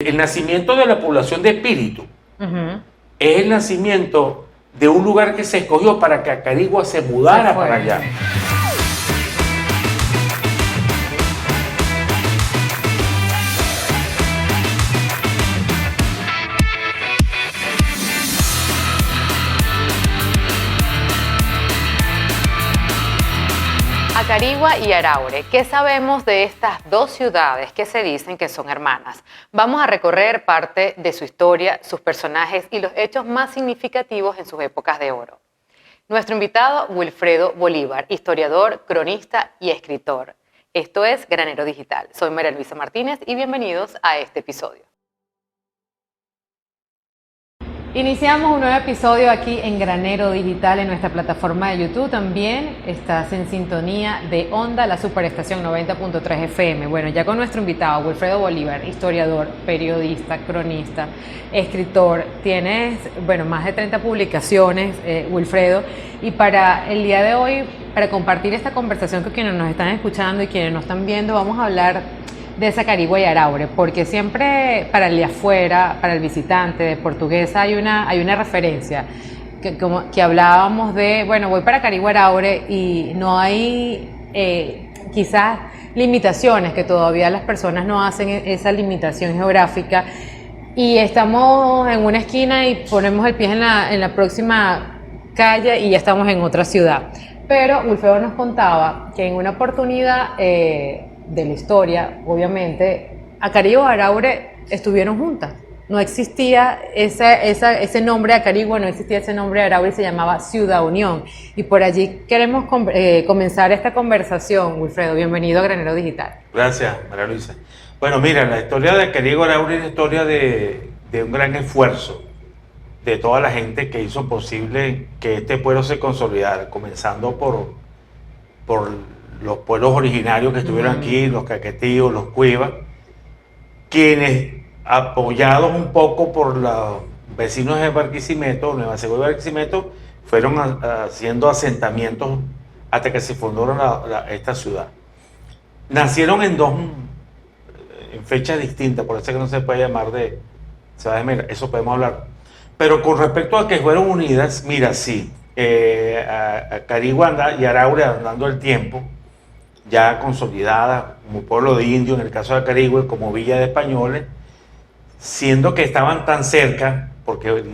El nacimiento de la población de Espíritu Ujú. es el nacimiento de un lugar que se escogió para que Acarigua se mudara para allá. Acarigua y Araure, ¿qué sabemos de estas dos ciudades que se dicen que son hermanas? Vamos a recorrer parte de su historia, sus personajes y los hechos más significativos en sus épocas de oro. Nuestro invitado, Wilfredo Bolívar, historiador, cronista y escritor. Esto es Granero Digital. Soy María Luisa Martínez y bienvenidos a este episodio. Iniciamos un nuevo episodio aquí en Granero Digital en nuestra plataforma de YouTube. También estás en sintonía de Onda, la superestación 90.3 FM. Bueno, ya con nuestro invitado, Wilfredo Bolívar, historiador, periodista, cronista, escritor. Tienes, más de 30 publicaciones, Wilfredo. Y para el día de hoy, para compartir esta conversación con quienes nos están escuchando y quienes nos están viendo, vamos a hablar de Acarigua y Araure, porque siempre para el de afuera, para el visitante de Portuguesa hay una referencia, que hablábamos de, voy para Acarigua y Araure y no hay quizás limitaciones, que todavía las personas no hacen esa limitación geográfica y estamos en una esquina y ponemos el pie en la próxima calle y ya estamos en otra ciudad. Pero Wilfredo nos contaba que en una oportunidad de la historia, obviamente, Acarigua y Araure estuvieron juntas. No existía ese nombre de Acarigua, no existía ese nombre de Araure y se llamaba Ciudad Unión. Y por allí queremos comenzar esta conversación. Wilfredo, bienvenido a Granero Digital. Gracias, María Luisa. Bueno, mira, la historia de Acarigua y Araure es la historia de un gran esfuerzo de toda la gente que hizo posible que este pueblo se consolidara, comenzando por los pueblos originarios que estuvieron aquí, los caquetíos, los cuivas, quienes, apoyados un poco por los vecinos de Barquisimeto, Nueva Segovia y Barquisimeto, fueron haciendo asentamientos hasta que se fundó esta ciudad. Nacieron en fechas distintas, por eso es que no se puede llamar de ciudades, mira, eso podemos hablar. Pero con respecto a que fueron unidas, mira, sí, Acarigua y Araure, andando el tiempo, ya consolidada como pueblo de indios, en el caso de Acarigua, como villa de españoles, siendo que estaban tan cerca, porque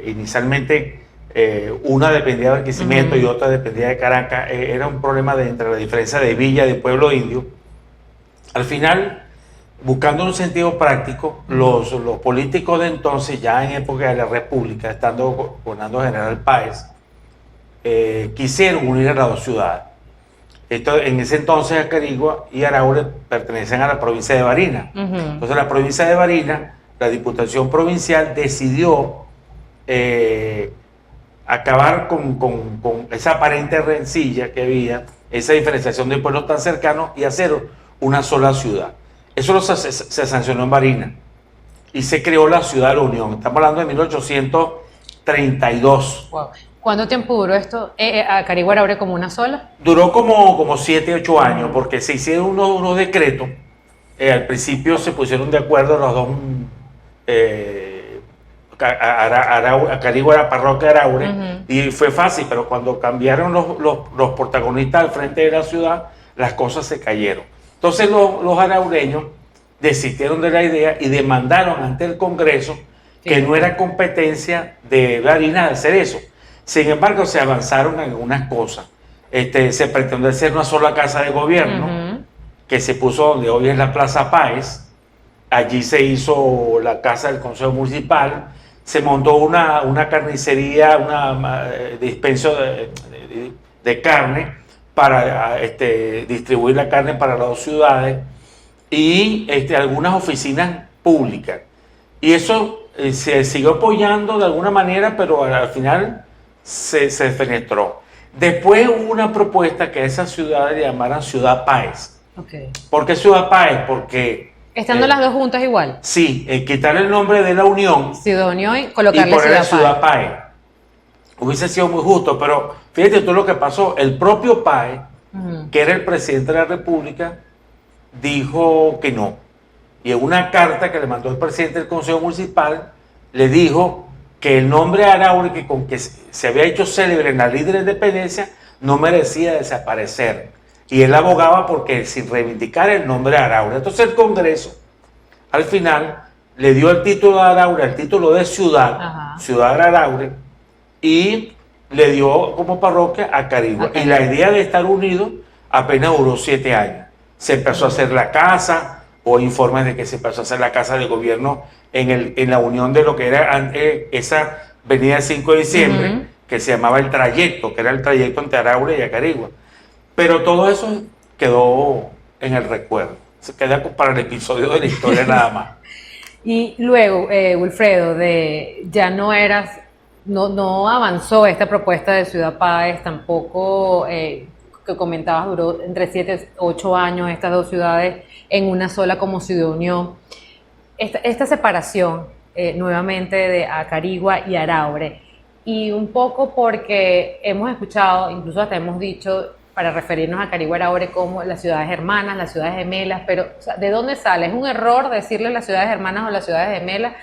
inicialmente una dependía de Barquisimeto y otra dependía de Caracas, era un problema entre la diferencia de villa y de pueblo indio. Al final, buscando un sentido práctico, los políticos de entonces, ya en época de la República, estando gobernando General Páez, quisieron unir a las dos ciudades. En ese entonces Acarigua y Araure pertenecen a la provincia de Barinas. Entonces la provincia de Barinas, la Diputación Provincial decidió acabar con esa aparente rencilla que había, esa diferenciación de pueblos tan cercanos y hacer una sola ciudad. Eso se sancionó en Barinas y se creó la Ciudad de la Unión. Estamos hablando de 1832. Wow. ¿Cuánto tiempo duró esto? ¿Acarigua y Araure como una sola? Duró como 7, 8 años, porque se hicieron unos decretos. Al principio se pusieron de acuerdo los dos. Acarigua era parroquia de Araure, y fue fácil, pero cuando cambiaron los protagonistas al frente de la ciudad, las cosas se cayeron. Entonces los araureños desistieron de la idea y demandaron ante el Congreso que no era competencia de Barinas hacer eso. Sin embargo, se avanzaron en algunas cosas. Se pretendió hacer una sola casa de gobierno, que se puso donde hoy es la Plaza Páez. Allí se hizo la casa del Consejo Municipal. Se montó una carnicería, dispenso de carne para distribuir la carne para las dos ciudades y algunas oficinas públicas. Y eso se siguió apoyando de alguna manera, pero al final se defenestró. Después hubo una propuesta que a esa ciudad le llamaran Ciudad Páez. Okay. ¿Por qué Ciudad Páez? Porque ¿estando las dos juntas igual? Sí, quitar el nombre de la Unión, Ciudad Unión, y colocarle y ponerle Ciudad Páez. Páez. Hubiese sido muy justo, pero fíjate tú lo que pasó. El propio Páez, que era el presidente de la República, dijo que no, y en una carta que le mandó el presidente del Consejo Municipal, le dijo que el nombre Araure, que con que se había hecho célebre en la ley de la independencia, no merecía desaparecer. Y él abogaba porque sin reivindicar el nombre Araure. Entonces el Congreso, al final, le dio el título de Araure, el título de ciudad, Ajá. Ciudad Araure, y le dio como parroquia a Carigua. Y la idea de estar unidos apenas duró 7 años. Se empezó a hacer la casa, o informes de que se empezó a hacer la casa de gobierno en la unión de lo que era antes esa avenida 5 de diciembre, que se llamaba El Trayecto, que era el trayecto entre Araure y Acarigua. Pero todo eso quedó en el recuerdo. Se queda para el episodio de la historia nada más. Y luego, Wilfredo, ya no no avanzó esta propuesta de Ciudad Páez, tampoco, que comentabas, duró entre 7 u 8 años estas dos ciudades en una sola como ciudad unión. Esta separación nuevamente de Acarigua y Araure, y un poco porque hemos escuchado, incluso hasta hemos dicho, para referirnos a Acarigua y Araure como las ciudades hermanas, las ciudades gemelas, pero o sea, ¿de dónde sale? ¿Es un error decirle las ciudades hermanas o las ciudades gemelas?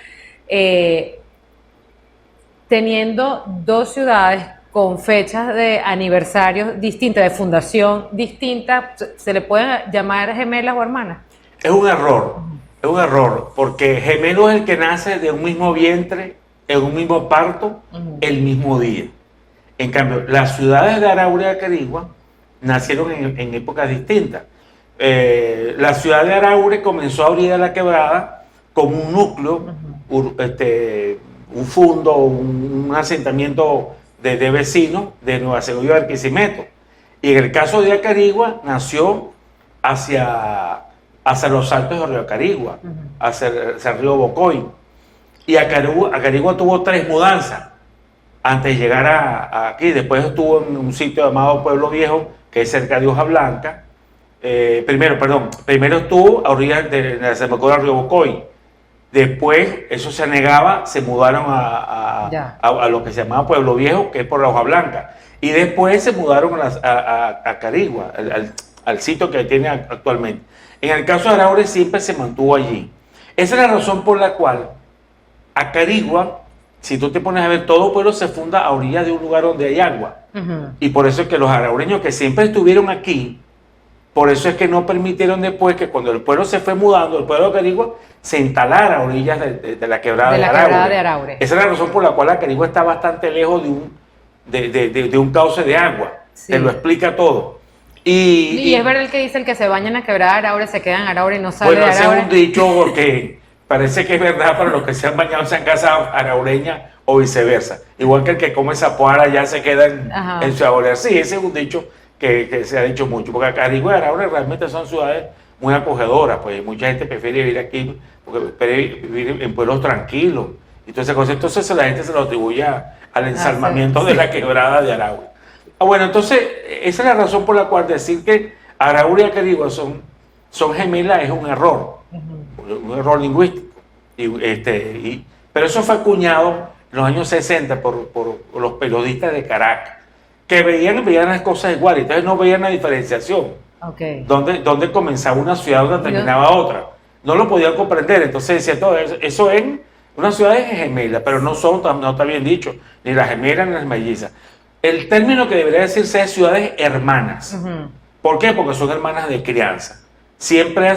Teniendo dos ciudades con fechas de aniversarios distintas, de fundación distintas, ¿se le pueden llamar gemelas o hermanas? Es un error, porque gemelo es el que nace de un mismo vientre, en un mismo parto, el mismo día. En cambio, las ciudades de Araure y Acarigua nacieron en épocas distintas. La ciudad de Araure comenzó a orilla de la quebrada como un núcleo, un fundo, un asentamiento de vecinos de Nueva Segovia y Barquisimeto. Y en el caso de Acarigua, nació hacia los altos de Río Acarigua, hacia el río Bocoy. Y Acarigua tuvo 3 mudanzas antes de llegar aquí. Después estuvo en un sitio llamado Pueblo Viejo, que es cerca de Hoja Blanca. Primero estuvo a orillas de la desembocadura del río Bocoy. Después eso se anegaba, se mudaron a lo que se llamaba Pueblo Viejo, que es por la Hoja Blanca. Y después se mudaron a Acarigua, al sitio que tiene actualmente. En el caso de Araure siempre se mantuvo allí. Esa es la razón por la cual Acarigua, si tú te pones a ver, todo pueblo se funda a orillas de un lugar donde hay agua. Y por eso es que los araureños que siempre estuvieron aquí, por eso es que no permitieron después que cuando el pueblo se fue mudando, el pueblo de Acarigua se instalara a orillas de la quebrada de Araure. Esa es la razón por la cual Acarigua está bastante lejos de un cauce de agua. Sí. Te lo explica todo. Y es verdad el que dice el que se baña en la quebrada de Araure se queda en Araure y no sale de Araure. Bueno, ese es un dicho porque parece que es verdad para los que se han bañado en casa araureña o viceversa. Igual que el que come zapuara ya se queda en Ciudad Bolívar. Sí, ese es un dicho que se ha dicho mucho, porque Acarigua y Araure realmente son ciudades muy acogedoras, pues mucha gente prefiere vivir aquí, porque prefiere vivir en pueblos tranquilos. Entonces la gente se lo atribuye al ensalmamiento de la quebrada de Araure. Bueno, entonces esa es la razón por la cual decir que Araure y Acarigua son gemelas es un error lingüístico. Pero eso fue acuñado en los años 60 por los periodistas de Caracas, que veían las cosas iguales, entonces no veían la diferenciación. Donde comenzaba una ciudad, donde terminaba otra. No lo podían comprender, entonces decía todo eso es una ciudad gemela, pero no está bien dicho, ni las gemelas ni las mellizas. El término que debería decirse es ciudades hermanas. ¿Por qué? Porque son hermanas de crianza. Siempre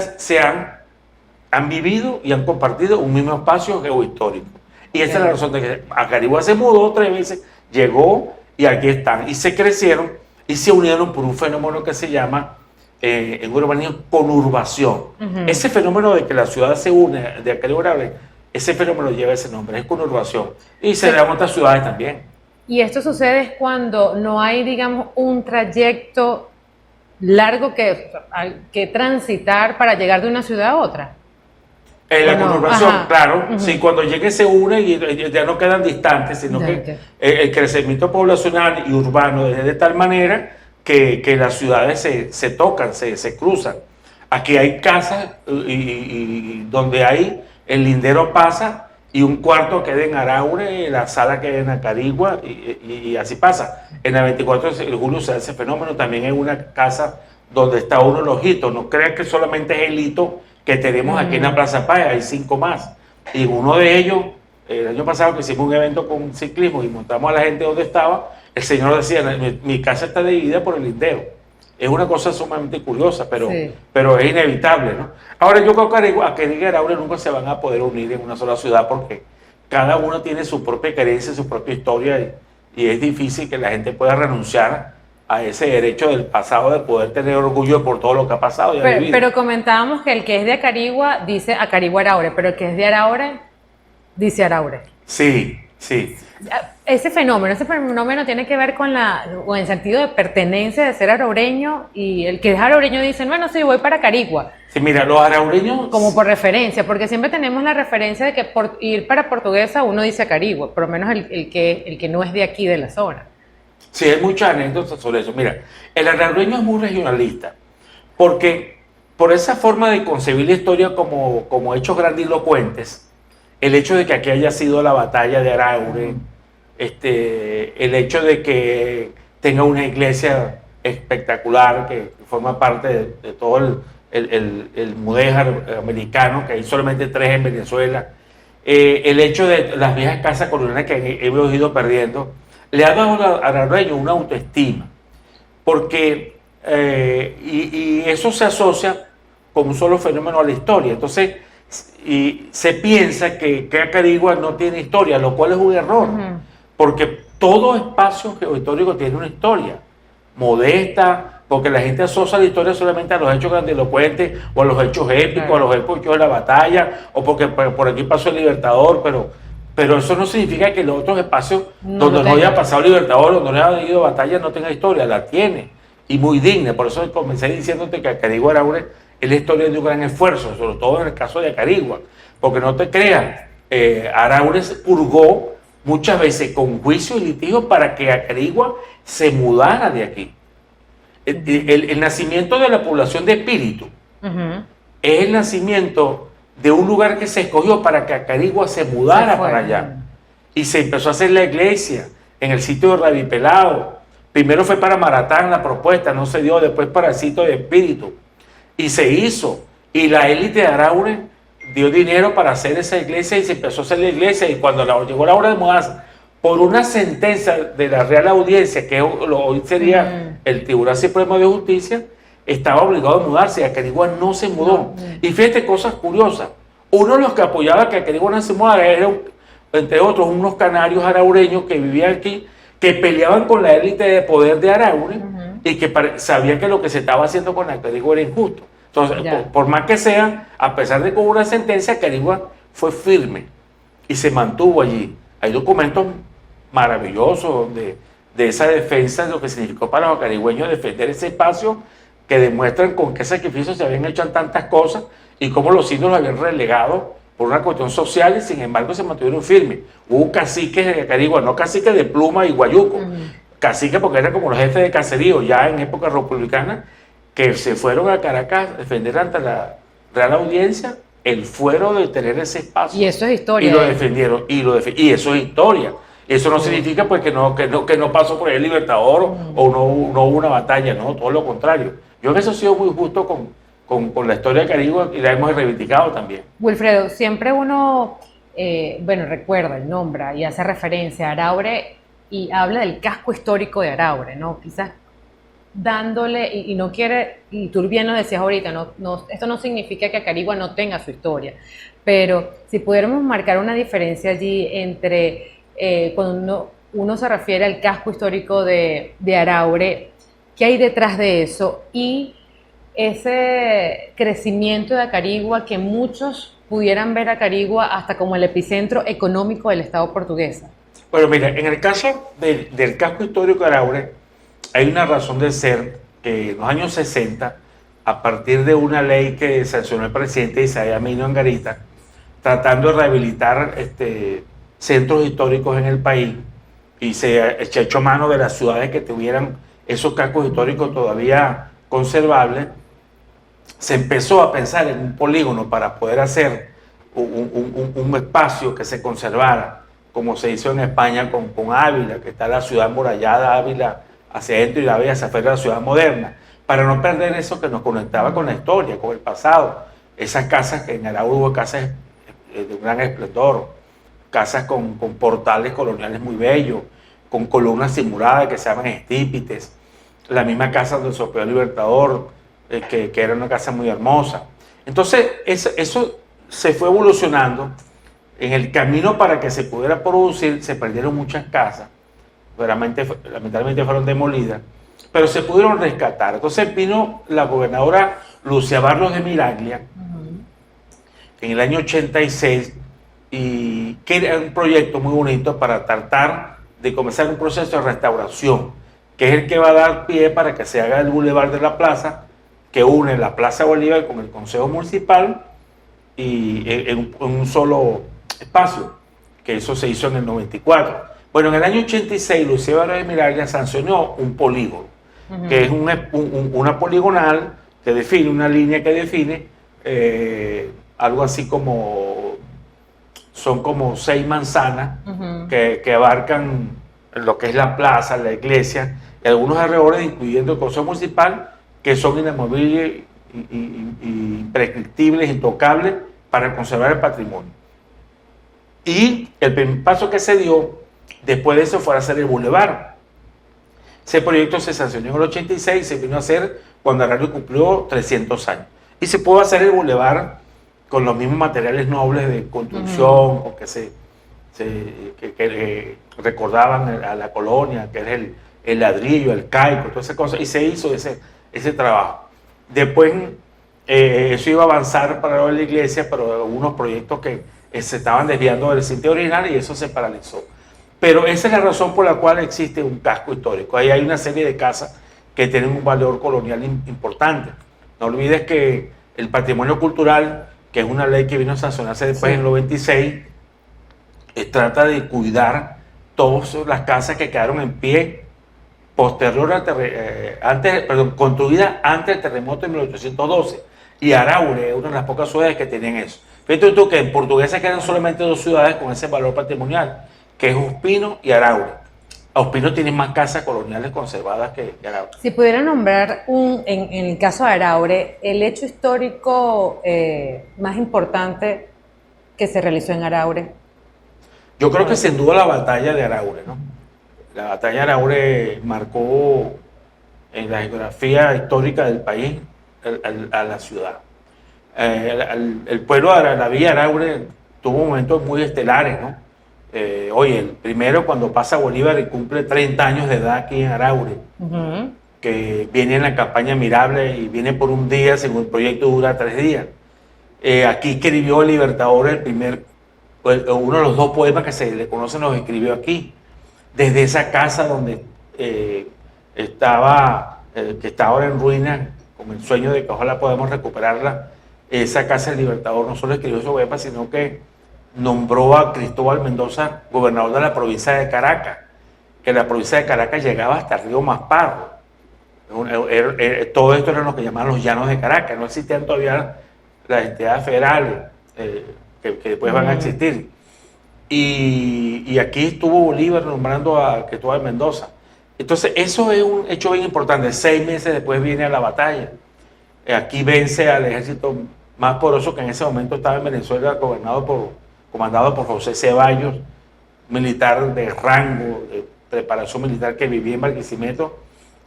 han vivido y han compartido un mismo espacio geohistórico. Y esa es la razón de que Acarigua se mudó 3 veces, llegó y aquí están. Y se crecieron y se unieron por un fenómeno que se llama, en urbanismo, conurbación. Ese fenómeno de que la ciudad se une de Acarigua y Araure, ese fenómeno lleva ese nombre, es conurbación. Y se da en otras ciudades también. Y esto sucede cuando no hay, digamos, un trayecto largo que transitar para llegar de una ciudad a otra. La conurbación, claro, sí, cuando llegue se une y ya no quedan distantes, sino que el crecimiento poblacional y urbano es de tal manera que las ciudades se tocan, se cruzan. Aquí hay casas y donde el lindero pasa y un cuarto queda en Araure, la sala queda en Acarigua y así pasa. En la 24 de julio se da ese fenómeno también en una casa donde está uno de los hitos. No crean que solamente es el hito que tenemos aquí en la Plaza Páez, hay 5 más. Y uno de ellos, el año pasado que hicimos un evento con ciclismo y montamos a la gente donde estaba, el señor decía, mi casa está dividida por el lindero. Es una cosa sumamente curiosa, pero es inevitable, ¿no? Ahora yo creo que Acarigua y Araure nunca se van a poder unir en una sola ciudad porque cada uno tiene su propia carencia, su propia historia y es difícil que la gente pueda renunciar a ese derecho del pasado de poder tener orgullo por todo lo que ha pasado. Pero comentábamos que el que es de Acarigua dice Acarigua Araure, pero el que es de Araure dice Araure. Sí, sí. Ese fenómeno tiene que ver con el sentido de pertenencia, de ser araureño, y el que es araureño dice, bueno, sí, voy para Acarigua. Sí, mira, los araureños... Como por referencia, porque siempre tenemos la referencia de que por ir para Portuguesa uno dice Acarigua, por lo menos el que no es de aquí, de la zona. Sí, hay muchas anécdotas sobre eso. Mira, el araureño es muy regionalista, porque por esa forma de concebir la historia como hechos grandilocuentes, el hecho de que aquí haya sido la batalla de Araure, el hecho de que tenga una iglesia espectacular que forma parte de todo el mudéjar americano, que hay solamente 3 en Venezuela, el hecho de las viejas casas coloniales que hemos ido perdiendo, le ha dado al araureño una autoestima, porque y eso se asocia con un solo fenómeno a la historia. Entonces, y se piensa que Acarigua no tiene historia, lo cual es un error, porque todo espacio geohistórico tiene una historia modesta, porque la gente asocia la historia solamente a los hechos grandilocuentes o a los hechos épicos, a los hechos de la batalla, o porque por aquí pasó el Libertador, pero eso no significa que los otros espacios donde no haya pasado el Libertador, donde no haya habido batalla, no tenga historia, la tiene, y muy digna. Por eso comencé diciéndote que Acarigua Araure es la historia de un gran esfuerzo, sobre todo en el caso de Acarigua, porque no te creas, Araure se purgó muchas veces con juicio y litigio para que Acarigua se mudara de aquí. El nacimiento de la población de Espíritu es el nacimiento de un lugar que se escogió para que Acarigua se mudara para allá. Y se empezó a hacer la iglesia en el sitio de Rabipelado. Primero fue para Maratán la propuesta, no se dio, después para el sitio de Espíritu. Y se hizo. Y la élite de Araure dio dinero para hacer esa iglesia y se empezó a hacer la iglesia. Y cuando llegó la hora de mudarse, por una sentencia de la Real Audiencia, que hoy sería el Tribunal Supremo de Justicia, estaba obligado a mudarse y Acarigua no se mudó. Y fíjate cosas curiosas. Uno de los que apoyaba que Acarigua no se mudara eran, entre otros, unos canarios araureños que vivían aquí, que peleaban con la élite de poder de Araure y que sabían que lo que se estaba haciendo con Acarigua era injusto. Entonces, por más que sea, a pesar de que hubo una sentencia, Acarigua fue firme y se mantuvo allí. Hay documentos maravillosos de esa defensa, de lo que significó para los acarigüeños defender ese espacio, que demuestran con qué sacrificios se habían hecho tantas cosas y cómo los indios los habían relegado por una cuestión social y sin embargo se mantuvieron firmes. Hubo caciques de Acarigua, no caciques de Pluma y Guayuco, caciques porque eran como los jefes de caserío ya en época republicana, que se fueron a Caracas a defender ante la Real Audiencia el fuero de tener ese espacio. Y eso es historia. Y lo defendieron, y eso es historia. Eso no significa pues que no pasó por el Libertador o no hubo una batalla, no, todo lo contrario. Yo en eso he sido muy justo con la historia de Acarigua y la hemos reivindicado también. Wilfredo, siempre uno, recuerda y nombra y hace referencia a Araure y habla del casco histórico de Araure, ¿no? Quizás dándole, y no quiere, y tú bien lo decías ahorita, esto no significa que Acarigua no tenga su historia, pero si pudiéramos marcar una diferencia allí entre cuando uno se refiere al casco histórico de Araure, ¿qué hay detrás de eso? Y ese crecimiento de Acarigua que muchos pudieran ver a Acarigua hasta como el epicentro económico del Estado portugués. Bueno, mira, en el caso del casco histórico de Araure, hay una razón de ser que en los años 60, a partir de una ley que sancionó el presidente Isaías Mino Angarita, tratando de rehabilitar centros históricos en el país, y se echó mano de las ciudades que tuvieran esos cascos históricos todavía conservables, se empezó a pensar en un polígono para poder hacer un espacio que se conservara, como se hizo en España con Ávila, que está la ciudad amurallada Ávila hacia adentro y la hacia afuera de la ciudad moderna, para no perder eso que nos conectaba con la historia, con el pasado. esas casas, que en Araure hubo casas de un gran esplendor, casas con portales coloniales muy bellos, con columnas simuladas que se llaman estípites, la misma casa donde se hospedó el Libertador, que era una casa muy hermosa. Entonces, eso se fue evolucionando. En el camino para que se pudiera producir, se perdieron muchas casas, lamentablemente fueron demolidas, pero se pudieron rescatar. Entonces vino la gobernadora Lucia Barros de Miraglia en el año 86, y que era un proyecto muy bonito para tratar de comenzar un proceso de restauración, que es el que va a dar pie para que se haga el Boulevard de la Plaza, que une la Plaza Bolívar con el Consejo Municipal y en un solo espacio, que eso se hizo en el 94. Bueno, en el año 86, Lucía Barros de Miraglia sancionó un polígono, que es una poligonal que define, una línea que define algo así como, son como 6 manzanas que abarcan lo que es la plaza, la iglesia, y algunos alrededores, incluyendo el Consejo Municipal, que son inamovibles, imprescriptibles, intocables para conservar el patrimonio. Y el primer paso que se dio después de eso fue hacer el bulevar. Ese proyecto se sancionó en el 86 y se vino a hacer cuando Araure cumplió 300 años. Y se pudo hacer el bulevar con los mismos materiales nobles de construcción, o que recordaban a la colonia, que era el ladrillo, el caico, todas esas cosas, y se hizo ese trabajo. Después eso iba a avanzar para la iglesia, pero algunos proyectos que se estaban desviando del sitio original, y eso se paralizó. Pero esa es la razón por la cual existe un casco histórico. Ahí hay una serie de casas que tienen un valor colonial importante. No olvides que el patrimonio cultural, que es una ley que vino a sancionarse después en el 96, trata de cuidar todas las casas que quedaron en pie posterior construidas antes del terremoto de 1812. Y Araure es una de las pocas ciudades que tienen eso. Fíjate tú que en Portuguesa quedan solamente 2 ciudades con ese valor patrimonial, que es Ospino y Araure. Ospino tiene más casas coloniales conservadas que Araure. Si pudiera nombrar en el caso de Araure, el hecho histórico más importante que se realizó en Araure. Yo creo que sin duda la batalla de Araure, ¿no? La batalla de Araure marcó en la geografía histórica del país a la ciudad. El pueblo de la Villa Araure tuvo momentos muy estelares, ¿no? Oye, el primero cuando pasa Bolívar y cumple 30 años de edad aquí en Araure, que viene en la campaña Mirable y viene por un día, según el proyecto dura 3 días. Aquí escribió el Libertador uno de los 2 poemas que se le conocen, los escribió aquí, desde esa casa donde estaba, que está ahora en ruinas, con el sueño de que ojalá podamos recuperarla. Esa casa del Libertador no solo escribió su poema, sino que nombró a Cristóbal Mendoza gobernador de la provincia de Caracas, que la provincia de Caracas llegaba hasta el río Masparro. Todo esto eran lo que llamaban los llanos de Caracas. No existían todavía las entidades federales que después van a existir. Y aquí estuvo Bolívar nombrando a Cristóbal Mendoza. Entonces eso es un hecho bien importante. 6 meses después viene a la batalla. Aquí vence al ejército más poderoso que en ese momento estaba en Venezuela, comandado por José Ceballos, militar de rango, de preparación militar, que vivía en Barquisimeto,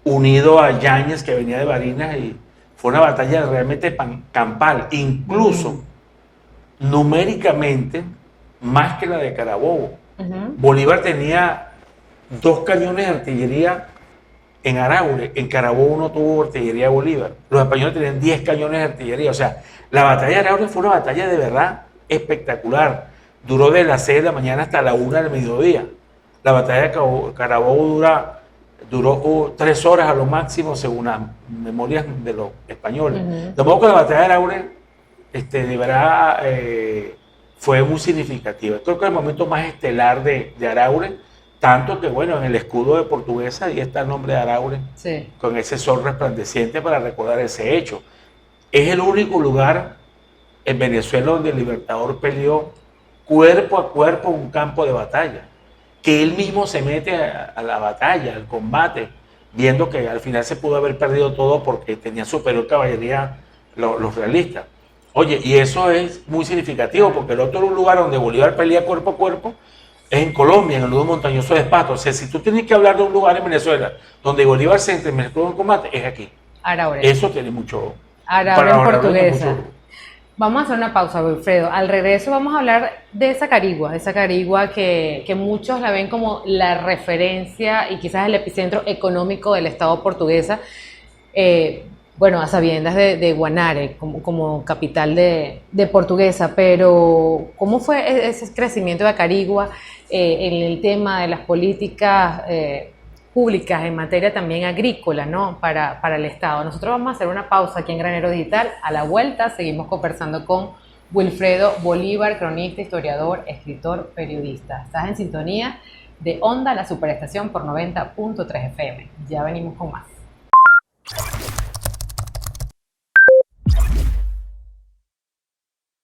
unido a Yáñez, que venía de Barinas, y fue una batalla realmente campal, incluso numéricamente más que la de Carabobo. Bolívar tenía 2 cañones de artillería en Araure, en Carabobo no tuvo artillería de Bolívar. Los españoles tenían 10 cañones de artillería. O sea, la batalla de Araure fue una batalla de verdad espectacular. Duró de las 6 de la mañana hasta la 1 del mediodía. La batalla de Carabobo duró 3 horas a lo máximo, según las memorias de los españoles. De modo que la batalla de Araure, de verdad, fue muy significativa. Creo que el momento más estelar de Araure, tanto que, bueno, en el escudo de Portuguesa ahí está el nombre de Araure, sí, con ese sol resplandeciente para recordar ese hecho. Es el único lugar en Venezuela donde el Libertador peleó cuerpo a cuerpo en un campo de batalla, que él mismo se mete a la batalla, al combate, viendo que al final se pudo haber perdido todo porque tenía superior caballería los realistas. Oye, y eso es muy significativo, porque el otro lugar donde Bolívar pelea cuerpo a cuerpo es en Colombia, en el nudo montañoso de Esparta. O sea, si tú tienes que hablar de un lugar en Venezuela donde Bolívar se entremezcló en combate, es aquí. Araure. Eso tiene mucho... Araure en portuguesa. Vamos a hacer una pausa, Wilfredo. Al regreso vamos a hablar de esa Carigua que muchos la ven como la referencia y quizás el epicentro económico del Estado portuguesa. Bueno, a sabiendas de Guanare como capital de Portuguesa, pero ¿cómo fue ese crecimiento de Acarigua en el tema de las políticas públicas en materia también agrícola, ¿no? Para el Estado? Nosotros vamos a hacer una pausa aquí en Granero Digital. A la vuelta seguimos conversando con Wilfredo Bolívar, cronista, historiador, escritor, periodista. Estás en sintonía de Onda, la Superestación por 90.3 FM. Ya venimos con más.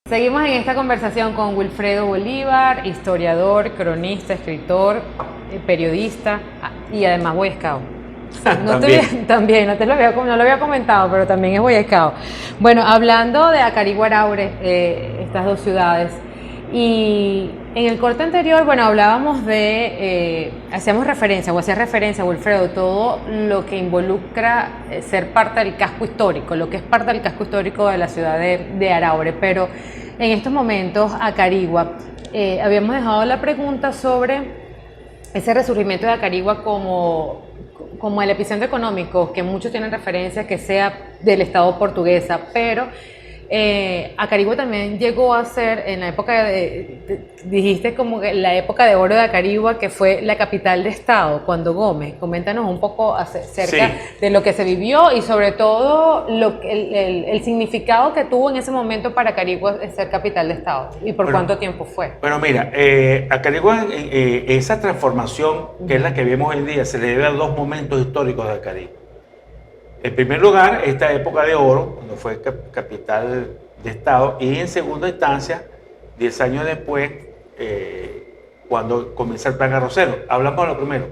Seguimos en esta conversación con Wilfredo Bolívar, historiador, cronista, escritor, periodista y además Boy Scout. También, no lo había comentado, pero también es Boy Scout. Bueno, hablando de Acarigua Araure, estas dos ciudades, y en el corte anterior, bueno, hablábamos hacía referencia, Wilfredo, todo lo que involucra ser parte del casco histórico, lo que es parte del casco histórico de la ciudad de Araure, pero en estos momentos, Acarigua, habíamos dejado la pregunta sobre ese resurgimiento de Acarigua como el epicentro económico, que muchos tienen referencia que sea del Estado portuguesa, pero Acarigua también llegó a ser en la época dijiste como que la época de oro de Acarigua, que fue la capital de Estado, cuando Gómez. Coméntanos un poco acerca de lo que se vivió y sobre todo el significado que tuvo en ese momento para Acarigua ser capital de Estado y por cuánto tiempo fue. Bueno, mira, Acarigua, esa transformación que es la que vemos hoy en día, se le debe a dos momentos históricos de Acarigua. En primer lugar, esta época de oro, cuando fue capital de Estado, y en segunda instancia, 10 años después, cuando comienza el plan Arrocero. Hablamos de lo primero.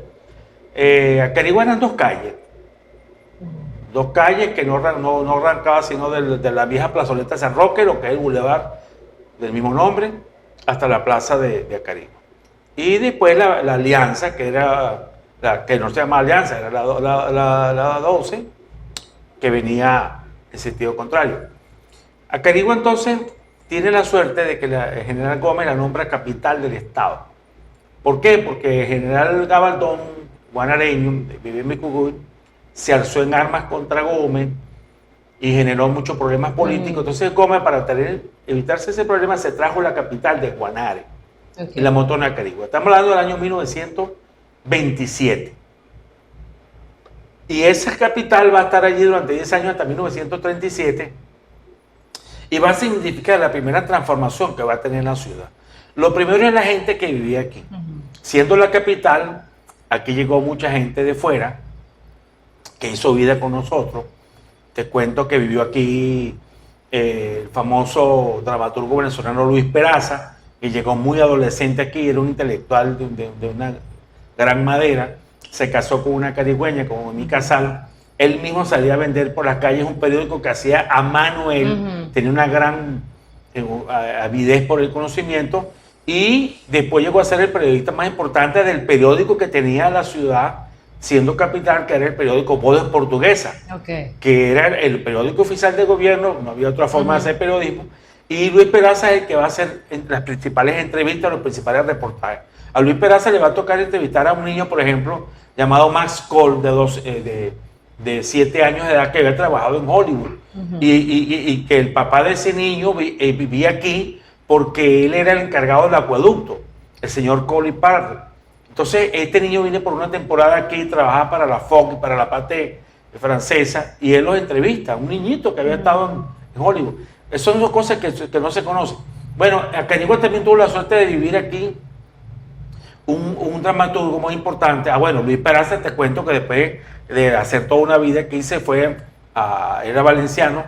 Acarigua eran dos calles que no arrancaban sino de la vieja plazoleta San Roque, lo que es el bulevar del mismo nombre, hasta la plaza de Acarigua. Y después la alianza, que no se llama alianza, era la 12, que venía en sentido contrario. Acarigua entonces tiene la suerte de que el general Gómez la nombra capital del Estado. ¿Por qué? Porque el general Gabaldón, guanareño, de Vivir Micuguy, se alzó en armas contra Gómez y generó muchos problemas políticos. Entonces Gómez, para evitarse ese problema, se trajo la capital de Guanare y la montó en Acarigua. Estamos hablando del año 1927. Y esa capital va a estar allí durante 10 años hasta 1937 y va a significar la primera transformación que va a tener la ciudad. Lo primero es la gente que vivía aquí. Siendo la capital, aquí llegó mucha gente de fuera que hizo vida con nosotros. Te cuento que vivió aquí el famoso dramaturgo venezolano Luis Peraza, que llegó muy adolescente aquí, era un intelectual de una gran madera. Se casó con una carigüeña, con Noemí Casal. Él mismo salía a vender por las calles un periódico que hacía a mano él. Tenía una gran avidez por el conocimiento. Y después llegó a ser el periodista más importante del periódico que tenía la ciudad, siendo capital, que era el periódico Voz Portuguesa, que era el periódico oficial del gobierno. No había otra forma de hacer periodismo. Y Luis Peraza es el que va a hacer las principales entrevistas, los principales reportajes. A Luis Peraza le va a tocar entrevistar a un niño, por ejemplo, llamado Max Cole, de 7 años de edad, que había trabajado en Hollywood. Y que el papá de ese niño vivía aquí porque él era el encargado del acueducto, el señor Cole Parr. Entonces, este niño viene por una temporada aquí, trabajaba para la Fox, para la parte francesa, y él los entrevista, un niñito que había estado en Hollywood. Esas son dos cosas que no se conocen. Bueno, Acarigua también tuvo la suerte de vivir aquí un dramaturgo muy importante. Bueno, Luis Peraza, te cuento que después de hacer toda una vida aquí se fue era valenciano,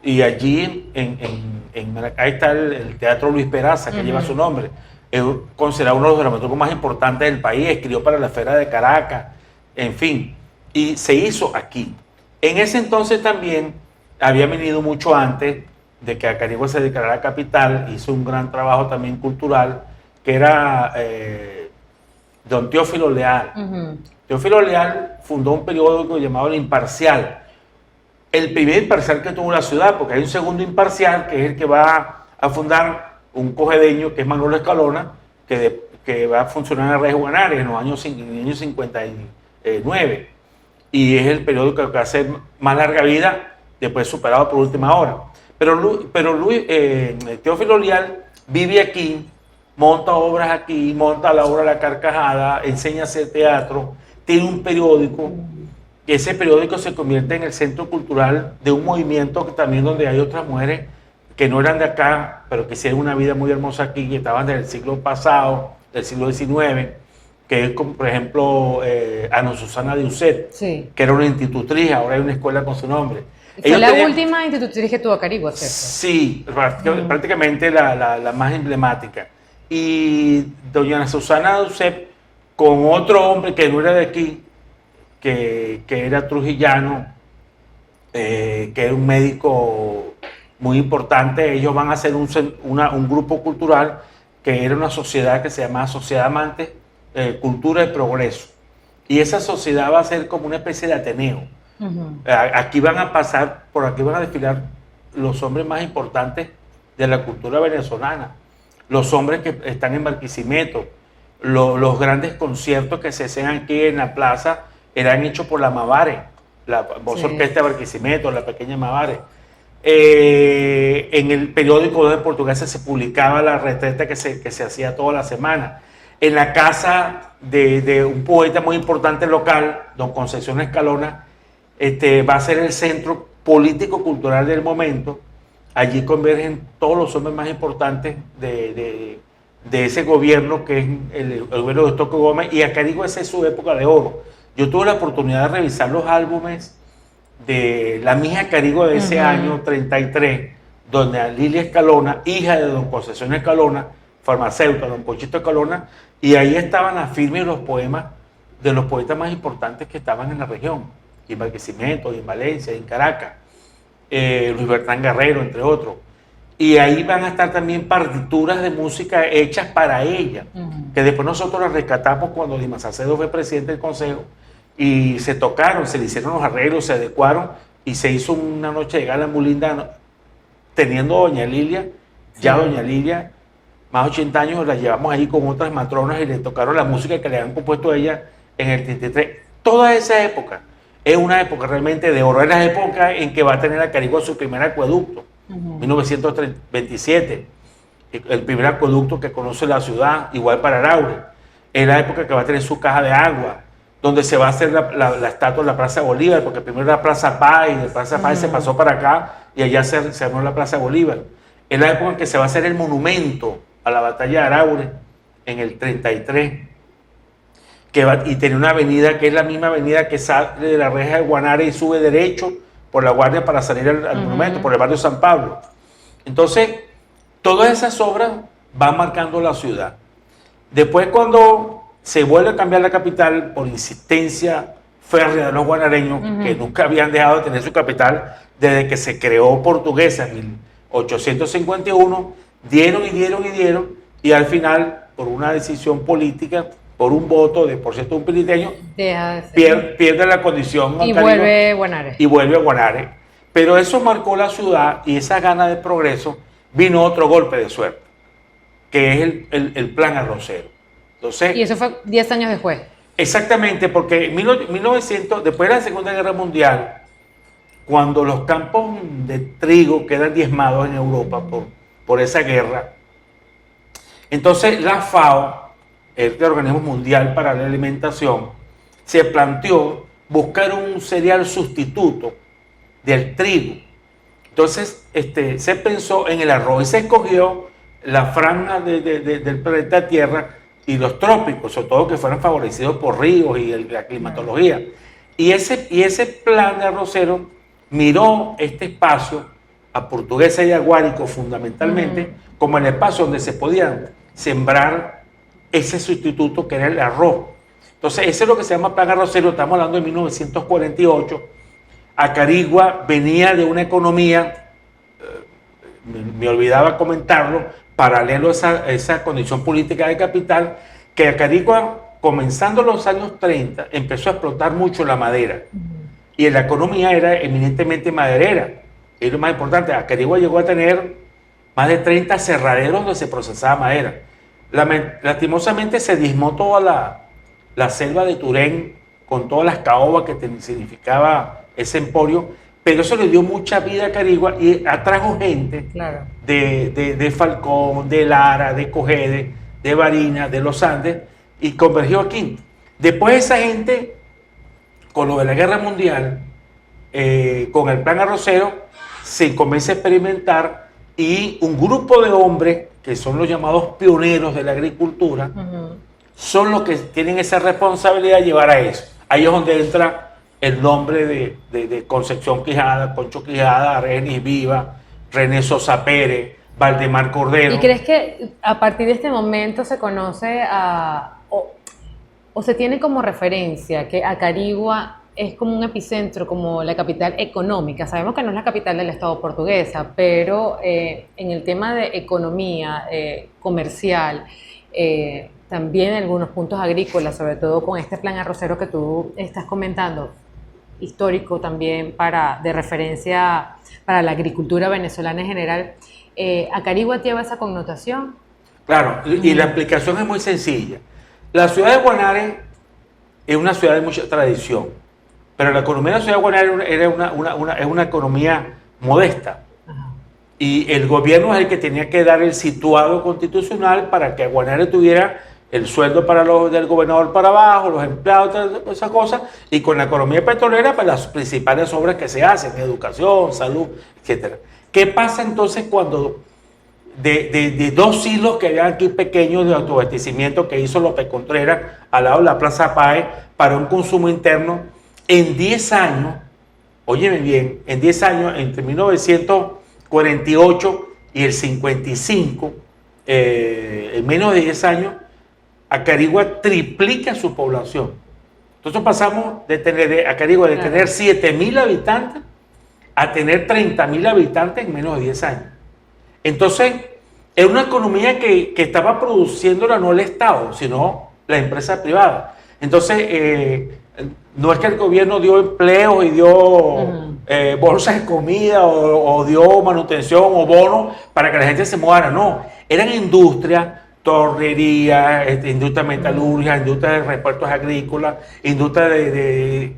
y allí en Maracay está el Teatro Luis Peraza, que lleva su nombre. Es considerado uno de los dramaturgos más importantes del país, escribió para la Esfera de Caracas, en fin, y se hizo aquí. En ese entonces también había venido mucho antes de que Acarigua se declarara capital, hizo un gran trabajo también cultural, que era don Teófilo Leal. Teófilo Leal fundó un periódico llamado El Imparcial, el primer imparcial que tuvo la ciudad, porque hay un segundo imparcial que es el que va a fundar un cojedeño, que es Manuel Escalona, que va a funcionar en la red de Guanare en los años 59, y es el periódico que va a hacer más larga vida, después superado por Última Hora. Pero Teófilo Leal vive aquí, monta obras aquí, monta la obra La Carcajada, enseña a hacer teatro, tiene un periódico. Y ese periódico se convierte en el centro cultural de un movimiento que también donde hay otras mujeres que no eran de acá, pero que hicieron una vida muy hermosa aquí, que estaban del siglo pasado, del siglo XIX, que es como, por ejemplo, Ana Susana de Uset, sí, que era una institutriz, ahora hay una escuela con su nombre. Fue la última institutriz que tuvo Acarigua, ¿cierto? Sí, prácticamente la más emblemática. Y doña Ana Susana de Uset, con otro hombre que no era de aquí, que era trujillano, que era un médico muy importante. Ellos van a hacer un grupo cultural que era una sociedad que se llamaba Sociedad Amante, Cultura y Progreso. Y esa sociedad va a ser como una especie de Ateneo. Aquí van a pasar, por aquí van a desfilar los hombres más importantes de la cultura venezolana, los hombres que están en Barquisimeto, los grandes conciertos que se hacen aquí en la plaza eran hechos por la Mavare, la voz orquesta de Barquisimeto, la pequeña Mavare. En el periódico de Portuguesa se publicaba la retreta que se hacía toda la semana. En la casa de un poeta muy importante local, don Concepción Escalona, va a ser el centro político-cultural del momento. Allí convergen todos los hombres más importantes de ese gobierno, que es el gobierno de Tocco Gómez, y Acarigua esa es su época de oro. Yo tuve la oportunidad de revisar los álbumes de la mija Acarigua de ese año 33, donde a Lilia Escalona, hija de don Concepción Escalona, farmacéutica, don Pochito Escalona, y ahí estaban las firmas y los poemas de los poetas más importantes que estaban en la región, y en Barquisimeto, y en Valencia, y en Caracas, Luis Bertrán Guerrero, entre otros. Y ahí van a estar también partituras de música hechas para ella, que después nosotros las rescatamos cuando Dimas Salcedo fue presidente del Consejo, y se tocaron, se le hicieron los arreglos, se adecuaron, y se hizo una noche de gala muy linda, teniendo doña Lilia, ya doña Lilia, más de 80 años, la llevamos ahí con otras matronas y le tocaron la música que le habían compuesto a ella en el 33. Toda esa época es una época realmente de oro, es la época en que va a tener Acarigua su primer acueducto, 1927, el primer acueducto que conoce la ciudad, igual para Araure. Es la época que va a tener su caja de agua, donde se va a hacer la estatua en la Plaza Bolívar, porque primero era Plaza Paz, y de Plaza Paz se pasó para acá, y allá se armó la Plaza Bolívar. Es la época en que se va a hacer el monumento a la batalla de Araure, en el 33, y tiene una avenida que es la misma avenida que sale de la reja de Guanare y sube derecho por la Guardia para salir al monumento, por el barrio San Pablo. Entonces, todas esas obras van marcando la ciudad. Después, cuando se vuelve a cambiar la capital por insistencia férrea de los guanareños, que nunca habían dejado de tener su capital desde que se creó Portuguesa en 1851, dieron, y al final, por una decisión política, por un voto de, por cierto, un piliteño, pierde la condición. Y vuelve a Guanare. Y vuelve a Guanare. Pero eso marcó la ciudad, y esa gana de progreso, vino otro golpe de suerte, que es el Plan Arrocero. Entonces, y eso fue 10 años después. Exactamente, porque en 1900, después de la Segunda Guerra Mundial, cuando los campos de trigo quedan diezmados en Europa por esa guerra, entonces la FAO, el Organismo Mundial para la Alimentación, se planteó buscar un cereal sustituto del trigo. Entonces se pensó en el arroz y se escogió la franja del planeta Tierra y los trópicos, sobre todo que fueran favorecidos por ríos y la climatología. Y ese plan de arrocero miró este espacio, a Portuguesa y a Guárico fundamentalmente, como el espacio donde se podían sembrar ese sustituto que era el arroz. Entonces, ese es lo que se llama Plan Arrocero. Estamos hablando de 1948. Acarigua venía de una economía me olvidaba comentarlo, paralelo a esa condición política de capital, que Acarigua, comenzando los años 30, empezó a explotar mucho la madera. Y la economía era eminentemente maderera. Es lo más importante. Acarigua llegó a tener más de 30 cerraderos donde se procesaba madera. Lastimosamente se diezmó toda la selva de Turén con todas las caobas que significaba ese emporio, pero eso le dio mucha vida a Acarigua y atrajo gente Claro. de Falcón, de Lara, de Cogede, de Barinas, de los Andes, y convergió aquí. Después esa gente, con lo de la Guerra Mundial, con el Plan Arrocero, se comienza a experimentar y un grupo de hombres, que son los llamados pioneros de la agricultura, son los que tienen esa responsabilidad de llevar a eso. Ahí es donde entra el nombre de Concepción Quijada, Concho Quijada, Arenis Viva, René Sosa Pérez, Valdemar Cordero. ¿Y crees que a partir de este momento se conoce o se tiene como referencia que Acarigua es como un epicentro, como la capital económica? Sabemos que no es la capital del Estado portuguesa, pero en el tema de economía comercial, también en algunos puntos agrícolas, sobre todo con este plan arrocero que tú estás comentando, histórico también de referencia para la agricultura venezolana en general, ¿Acarigua lleva esa connotación? Claro, y la explicación es muy sencilla. La ciudad de Guanare es una ciudad de mucha tradición, pero la economía de la ciudad de Guanare es una economía modesta. Ajá. Y el gobierno es el que tenía que dar el situado constitucional para que Guanare tuviera el sueldo para del gobernador para abajo, los empleados, todas esas cosas, y con la economía petrolera, pues las principales obras que se hacen, educación, salud, etc. ¿Qué pasa entonces cuando de dos hilos que había aquí pequeños de autoabastecimiento que hizo López Contreras al lado de la Plaza Páez para un consumo interno, en 10 años, óyeme bien, en 10 años, entre 1948 y el 55, en menos de 10 años, Acarigua triplica su población. Entonces pasamos de tener Acarigua de tener 7.000 habitantes a tener 30.000 habitantes en menos de 10 años. Entonces, es una economía que estaba produciéndola no el Estado, sino la empresa privada. Entonces, no es que el gobierno dio empleos y dio bolsas de comida o dio manutención o bonos para que la gente se mudara, no. Eran industrias, torrería, industria metalúrgica, industria de repuestos agrícolas, industria de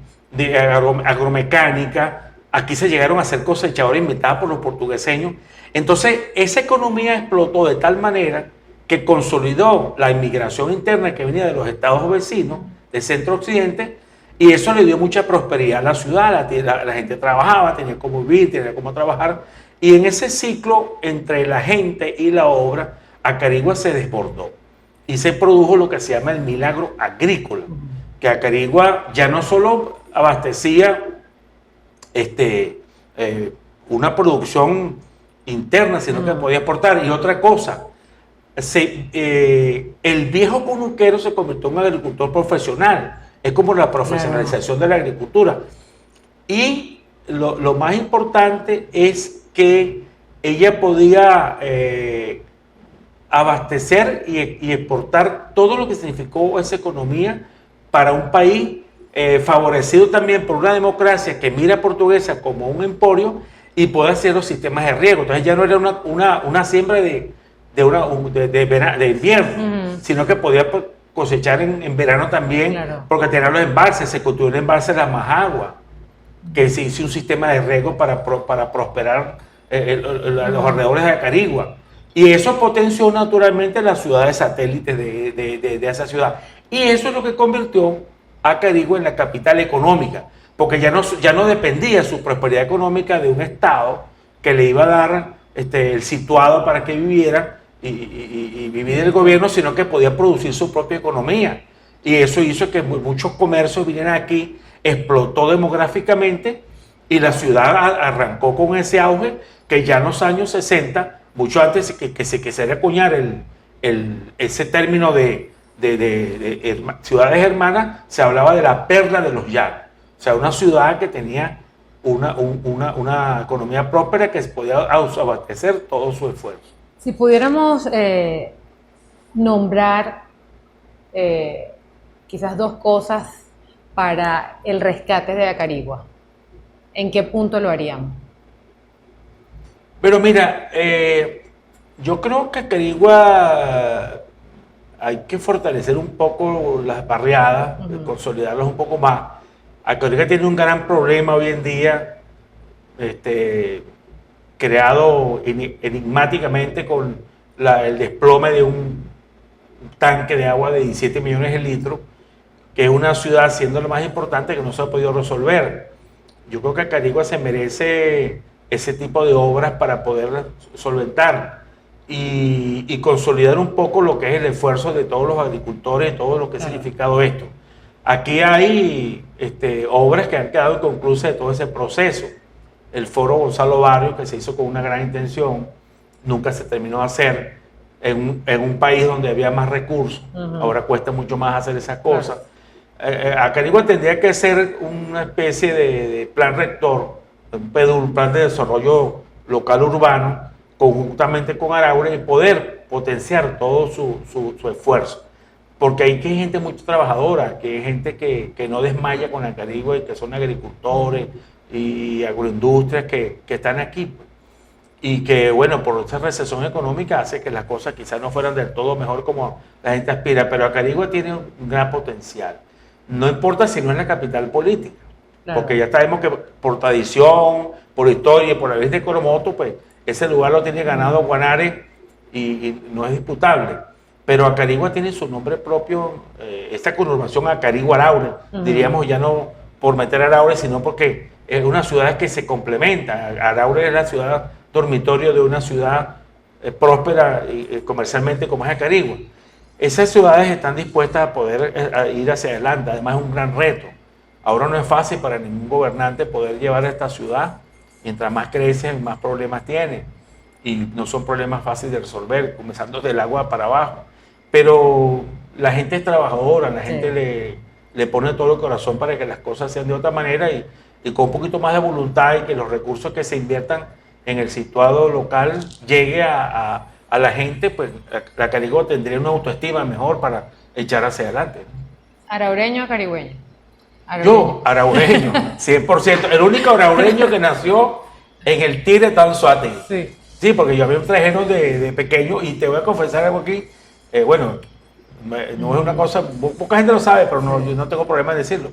agromecánica. Aquí se llegaron a hacer cosechadores inventadas por los portugueseños. Entonces, esa economía explotó de tal manera que consolidó la inmigración interna que venía de los estados vecinos, del centro-occidente, y eso le dio mucha prosperidad a la ciudad. La gente trabajaba, tenía cómo vivir, tenía cómo trabajar, y en ese ciclo entre la gente y la obra, Acarigua se desbordó y se produjo lo que se llama el milagro agrícola, que Acarigua ya no solo abastecía una producción interna, sino que podía exportar. Y otra cosa, el viejo conuquero se convirtió en un agricultor profesional. Es como la profesionalización de la agricultura. Y lo más importante es que ella podía abastecer y exportar todo lo que significó esa economía para un país favorecido también por una democracia que mira a Portuguesa como un emporio y puede hacer los sistemas de riego. Entonces ya no era una siembra de invierno, sino que podía cosechar en verano también, porque tenía los embalses, se construyó el embalse de la Majagua, que se hizo un sistema de riego para prosperar los alrededores de Acarigua. Y eso potenció naturalmente las ciudades satélites de esa ciudad. Y eso es lo que convirtió a Acarigua en la capital económica, porque ya no dependía su prosperidad económica de un Estado que le iba a dar el situado para que viviera y vivir en el gobierno, sino que podía producir su propia economía. Y eso hizo que muchos comercios vinieran aquí, explotó demográficamente y la ciudad arrancó con ese auge que ya en los años 60, mucho antes que se quisiera acuñar ese término de ciudades hermanas, se hablaba de la perla de los llanos. O sea, una ciudad que tenía una economía próspera que se podía autoabastecer todo su esfuerzo. Si pudiéramos nombrar quizás dos cosas para el rescate de Acarigua, ¿en qué punto lo haríamos? Pero mira, yo creo que Acarigua hay que fortalecer un poco las barriadas, consolidarlas un poco más. Acarigua tiene un gran problema hoy en día, creado enigmáticamente con el desplome de un tanque de agua de 17 millones de litros, que es una ciudad, siendo lo más importante, que no se ha podido resolver. Yo creo que Acarigua se merece ese tipo de obras para poder solventar y consolidar un poco lo que es el esfuerzo de todos los agricultores, de todo lo que ha significado esto. Aquí hay obras que han quedado inconclusas de todo ese proceso. El foro Gonzalo Barrios, que se hizo con una gran intención, nunca se terminó de hacer en un país donde había más recursos. Ahora cuesta mucho más hacer esas cosas. Acarigua tendría que ser una especie de plan rector, un plan de desarrollo local urbano, conjuntamente con Araure, y poder potenciar todo su esfuerzo. Porque hay gente muy trabajadora, que hay gente que no desmaya con Acarigua y que son agricultores y agroindustrias que están aquí. Y que, bueno, por esta recesión económica hace que las cosas quizás no fueran del todo mejor como la gente aspira, pero Acarigua tiene un gran potencial. No importa si no es la capital política, claro, porque ya sabemos que por tradición, por historia y por la ley de Coromoto, pues ese lugar lo tiene ganado Guanare y no es disputable. Pero Acarigua tiene su nombre propio, esta conurbación Acarigua-Araure, diríamos ya no por meter a Araure, sino porque es una ciudad que se complementa. Araure es la ciudad dormitorio de una ciudad próspera y comercialmente como es Acarigua. Esas ciudades están dispuestas a poder ir hacia adelante, además es un gran reto. Ahora no es fácil para ningún gobernante poder llevar a esta ciudad, mientras más crece, más problemas tiene, y no son problemas fáciles de resolver, comenzando del agua para abajo. Pero la gente es trabajadora, la gente le pone todo el corazón para que las cosas sean de otra manera y con un poquito más de voluntad y que los recursos que se inviertan en el situado local llegue a la gente, pues la Acarigua tendría una autoestima mejor para echar hacia adelante. ¿Araureño o carigüeño? Yo, araureño, 100%. El único araureño que nació en el Tigre Tanzuategui. Sí, porque yo había un trajeno de pequeño y te voy a confesar algo aquí. Bueno, no es una cosa, poca gente lo sabe, pero no, yo no tengo problema en decirlo.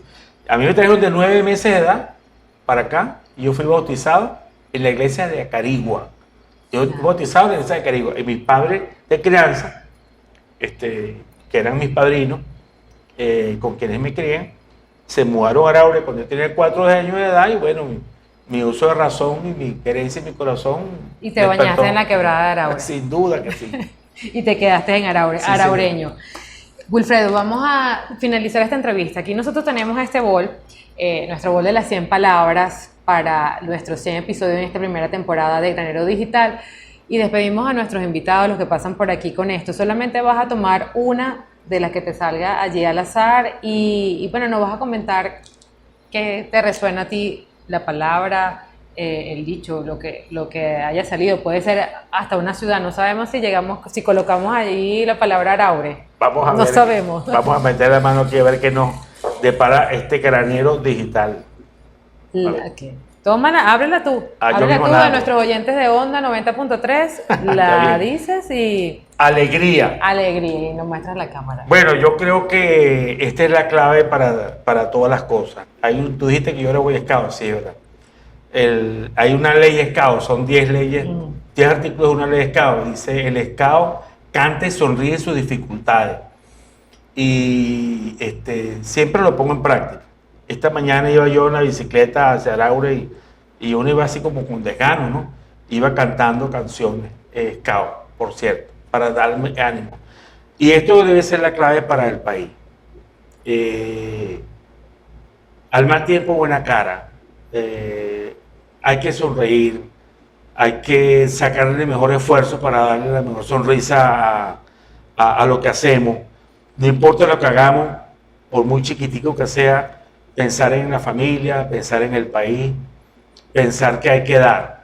A mí me trajeron de 9 meses de edad para acá y yo fui bautizado en la iglesia de Acarigua. Yo fui bautizado en la iglesia de Acarigua. Y mis padres de crianza, que eran mis padrinos, con quienes me crían, se mudaron a Araure cuando yo tenía 4 años de edad y bueno, mi uso de razón y mi querencia y mi corazón. Y te bañaste en la quebrada de Araure. Sin duda que sí. Y te quedaste en Araure, sí, araureño. Sí. Wilfredo, vamos a finalizar esta entrevista. Aquí nosotros tenemos este bol, nuestro bol de las 100 palabras para nuestros 100 episodios en esta primera temporada de Granero Digital. Y despedimos a nuestros invitados, los que pasan por aquí con esto. Solamente vas a tomar una de las que te salga allí al azar y bueno, nos vas a comentar qué te resuena a ti la palabra, el dicho, lo que haya salido. Puede ser hasta una ciudad, no sabemos si colocamos allí la palabra Araure. Vamos a no ver, sabemos. Vamos a meter la mano aquí a ver qué nos depara este Granero Digital. Okay. Tómala, ábrela tú. Ábrela tú a nuestros oyentes de Onda 90.3. La dices y... Alegría. Alegría, y nos muestras la cámara. Bueno, yo creo que esta es la clave para todas las cosas. Tú dijiste que yo era Boy Scout, sí, ¿verdad? Hay una ley Scout, son 10 leyes, 10 artículos de una ley Scout. Dice, el Scout canta y sonríe sus dificultades. Y siempre lo pongo en práctica. Esta mañana iba yo en la bicicleta hacia Araure y uno iba así como con desgano, ¿no? Iba cantando canciones, Scout, por cierto, para darme ánimo. Y esto debe ser la clave para el país. Al mal tiempo, buena cara. Hay que sonreír, hay que sacarle el mejor esfuerzo para darle la mejor sonrisa a lo que hacemos. No importa lo que hagamos, por muy chiquitico que sea, pensar en la familia, pensar en el país, pensar que hay que dar.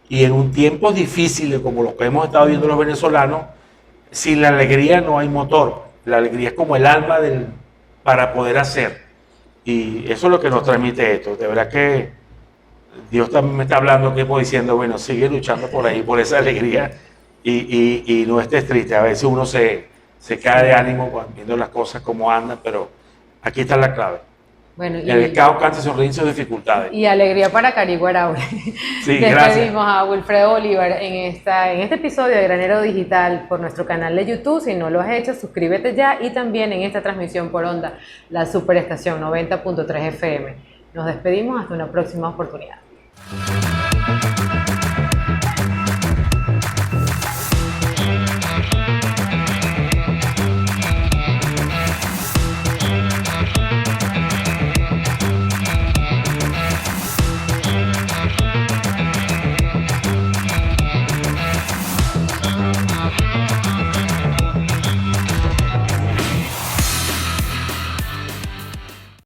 Y en un tiempo difícil como los que hemos estado viendo los venezolanos, sin la alegría no hay motor. La alegría es como el alma para poder hacer. Y eso es lo que nos transmite esto. De verdad que Dios también me está hablando aquí, pues, diciendo, bueno, sigue luchando por ahí, por esa alegría y no estés triste. A veces uno se cae de ánimo viendo las cosas como andan, pero aquí está la clave. Bueno, el caos canta sonríe en sus dificultades. Y alegría para Carigua Araure. Sí, despedimos a Wilfredo Bolívar en este episodio de Granero Digital por nuestro canal de YouTube. Si no lo has hecho, suscríbete ya, y también en esta transmisión por Onda, la Superestación 90.3 FM. Nos despedimos hasta una próxima oportunidad.